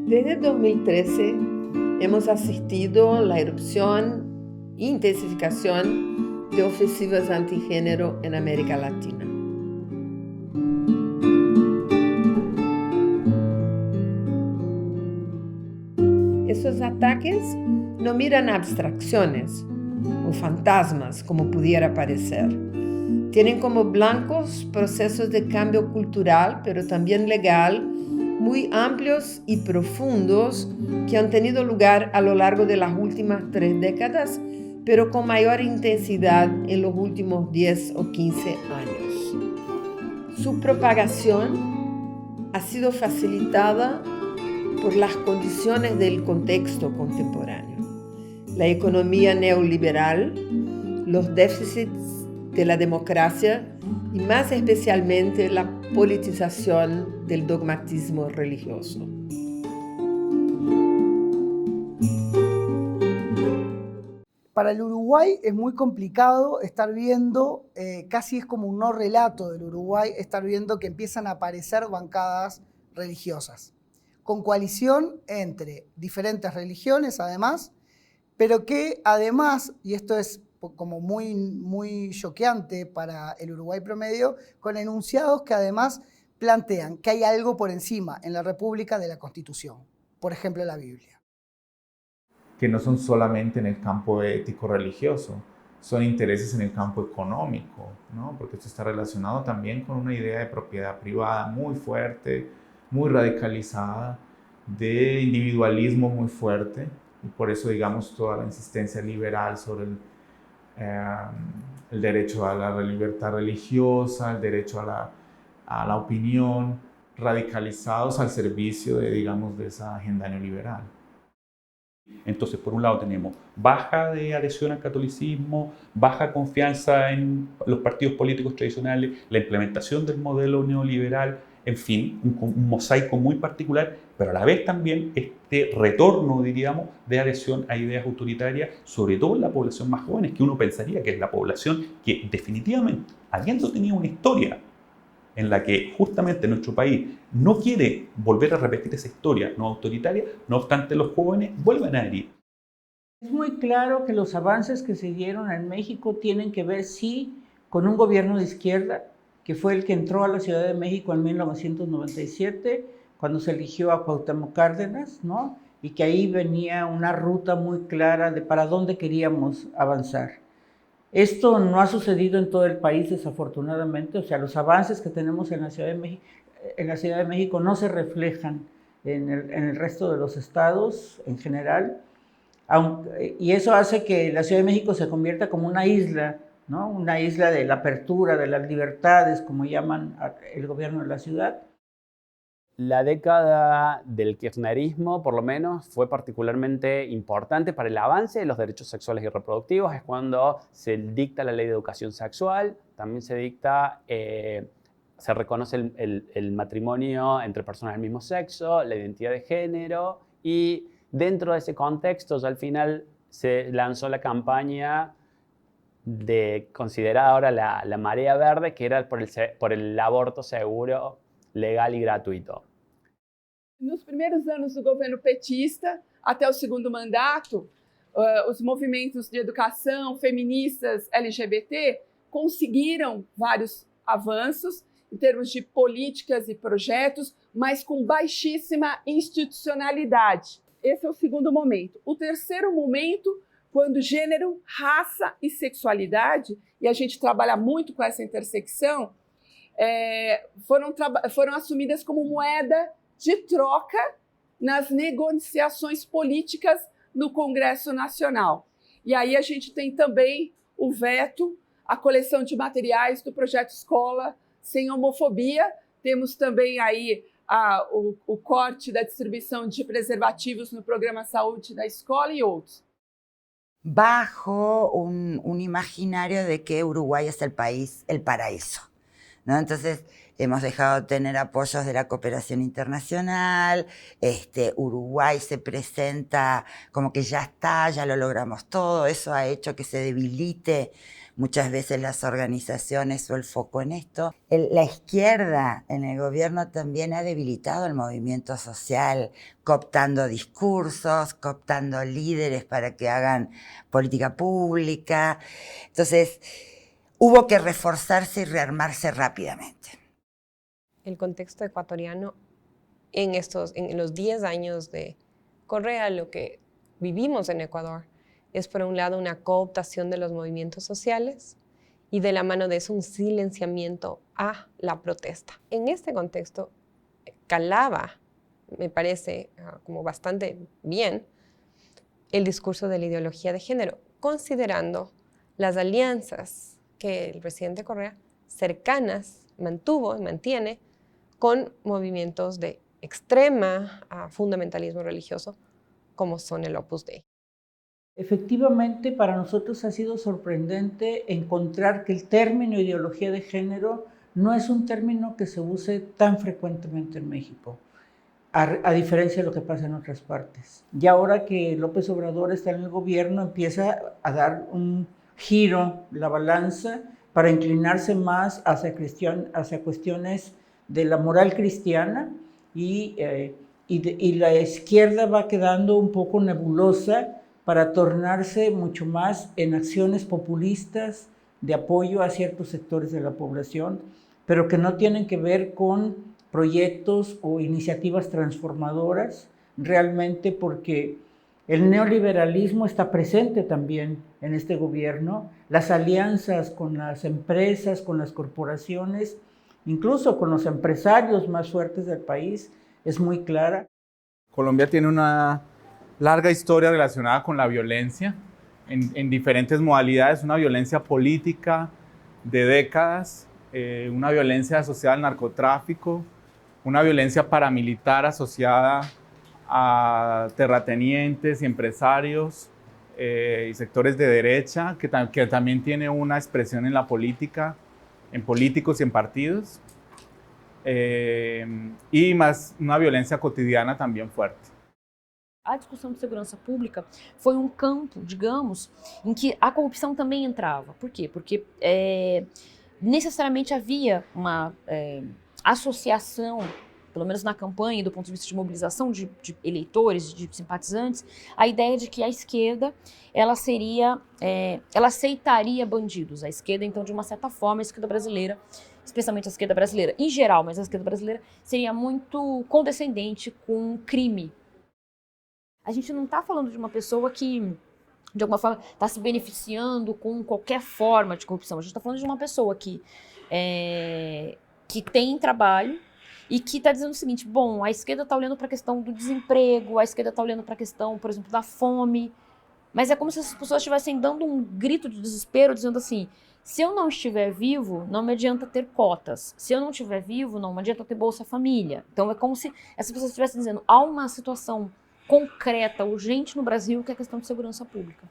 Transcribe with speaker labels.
Speaker 1: Desde 2013 hemos asistido a la erupción e intensificación de ofensivas antigénero en América Latina. Esos ataques no miran abstracciones o fantasmas, como pudiera parecer. Tienen como blancos procesos de cambio cultural, pero también legal, muy amplios y profundos que han tenido lugar a lo largo de las últimas 3 décadas, pero con mayor intensidad en los últimos 10 o 15 años. Su propagación ha sido facilitada por las condiciones del contexto contemporáneo. La economía neoliberal, los déficits de la democracia y más especialmente la politización del dogmatismo religioso.
Speaker 2: Para el Uruguay es muy complicado estar viendo, casi es como un no relato del Uruguay, estar viendo que empiezan a aparecer bancadas religiosas, con coalición entre diferentes religiones además, pero que además, y esto es como muy choqueante para el Uruguay promedio, con enunciados que además plantean que hay algo por encima en la República de la Constitución, por ejemplo la Biblia.
Speaker 3: Que no son solamente en el campo ético-religioso, son intereses en el campo económico, ¿no? Porque esto está relacionado también con una idea de propiedad privada muy fuerte, muy radicalizada, de individualismo muy fuerte, y por eso, digamos, toda la insistencia liberal sobre el derecho a la libertad religiosa, el derecho a la opinión, radicalizados al servicio de, digamos, de esa agenda neoliberal.
Speaker 4: Entonces, por un lado tenemos baja de adhesión al catolicismo, baja confianza en los partidos políticos tradicionales, la implementación del modelo neoliberal, en fin, un mosaico muy particular, pero a la vez también este retorno, diríamos, de adhesión a ideas autoritarias, sobre todo en la población más joven, que uno pensaría que es la población que definitivamente, habiendo tenido una historia en la que justamente nuestro país no quiere volver a repetir esa historia no autoritaria, no obstante los jóvenes vuelven a adherir.
Speaker 5: Es muy claro que los avances que se dieron en México tienen que ver, sí, con un gobierno de izquierda, que fue el que entró a la Ciudad de México en 1997, cuando se eligió a Cuauhtémoc Cárdenas, ¿no? Y que ahí venía una ruta muy clara de para dónde queríamos avanzar. Esto no ha sucedido en todo el país, desafortunadamente. O sea, los avances que tenemos en la Ciudad de México no se reflejan en el resto de los estados en general. Y eso hace que la Ciudad de México se convierta como una isla, ¿no? Una isla de la apertura, de las libertades, como llaman el gobierno de la ciudad.
Speaker 6: La década del kirchnerismo, por lo menos, fue particularmente importante para el avance de los derechos sexuales y reproductivos. Es cuando se dicta la ley de educación sexual, también se dicta, se reconoce el matrimonio entre personas del mismo sexo, la identidad de género, y dentro de ese contexto ya al final se lanzó la campaña considerada ahora la marea verde, que era por el aborto seguro, legal e gratuito.
Speaker 7: Nos primeiros anos do governo petista, até o segundo mandato, os movimentos de educação feministas LGBT conseguiram vários avanços em termos de políticas e projetos, mas com baixíssima institucionalidade. Esse é o segundo momento. O terceiro momento, quando gênero, raça e sexualidade, e a gente trabalha muito com essa intersecção, foram assumidas como moeda de troca nas negociações políticas no Congresso Nacional. E aí a gente tem também o veto, a coleção de materiais do projeto Escola Sem Homofobia. Temos também aí o corte da distribuição de preservativos no programa Saúde da Escola e outros.
Speaker 8: Bajo un imaginario de que Uruguay es el país, el paraíso, ¿no? Entonces, hemos dejado de tener apoyos de la cooperación internacional, Uruguay se presenta como que ya está, ya lo logramos todo, eso ha hecho que se debilite muchas veces las organizaciones o el foco en esto. La izquierda en el gobierno también ha debilitado el movimiento social, cooptando discursos, cooptando líderes para que hagan política pública. Entonces, hubo que reforzarse y rearmarse rápidamente.
Speaker 9: El contexto ecuatoriano en los 10 años de Correa, lo que vivimos en Ecuador es, por un lado, una cooptación de los movimientos sociales y de la mano de eso un silenciamiento a la protesta. En este contexto calaba, me parece como bastante bien, el discurso de la ideología de género, considerando las alianzas que el presidente Correa cercanas mantuvo y mantiene con movimientos de extrema fundamentalismo religioso como son el Opus Dei.
Speaker 5: Efectivamente, para nosotros ha sido sorprendente encontrar que el término ideología de género no es un término que se use tan frecuentemente en México, a diferencia de lo que pasa en otras partes. Y ahora que López Obrador está en el gobierno, empieza a dar un giro la balanza para inclinarse más hacia cuestiones de la moral cristiana y la izquierda va quedando un poco nebulosa para tornarse mucho más en acciones populistas de apoyo a ciertos sectores de la población, pero que no tienen que ver con proyectos o iniciativas transformadoras, realmente, porque el neoliberalismo está presente también en este gobierno, las alianzas con las empresas, con las corporaciones, incluso con los empresarios más fuertes del país, es muy clara.
Speaker 3: Colombia tiene una larga historia relacionada con la violencia en diferentes modalidades, una violencia política de décadas, una violencia asociada al narcotráfico, una violencia paramilitar asociada a terratenientes y empresarios y sectores de derecha, que también tiene una expresión en la política, en políticos y en partidos, y más una violencia cotidiana también fuerte.
Speaker 10: A discussão de segurança pública foi um campo, digamos, em que a corrupção também entrava. Por quê? Porque necessariamente havia uma associação, pelo menos na campanha e do ponto de vista de mobilização de eleitores, de simpatizantes, a ideia de que a esquerda ela aceitaria bandidos. A esquerda, então, de uma certa forma, a esquerda brasileira, especialmente a esquerda brasileira em geral, mas a esquerda brasileira seria muito condescendente com crime. A gente não está falando de uma pessoa que, de alguma forma, está se beneficiando com qualquer forma de corrupção. A gente está falando de uma pessoa que tem trabalho e que está dizendo o seguinte: bom, a esquerda está olhando para a questão do desemprego, a esquerda está olhando para a questão, por exemplo, da fome, mas é como se as pessoas estivessem dando um grito de desespero, dizendo assim: se eu não estiver vivo, não me adianta ter cotas. Se eu não estiver vivo, não me adianta ter Bolsa Família. Então é como se essas pessoas estivessem dizendo: há uma situação concreta, urgente no Brasil, que é a questão de segurança pública.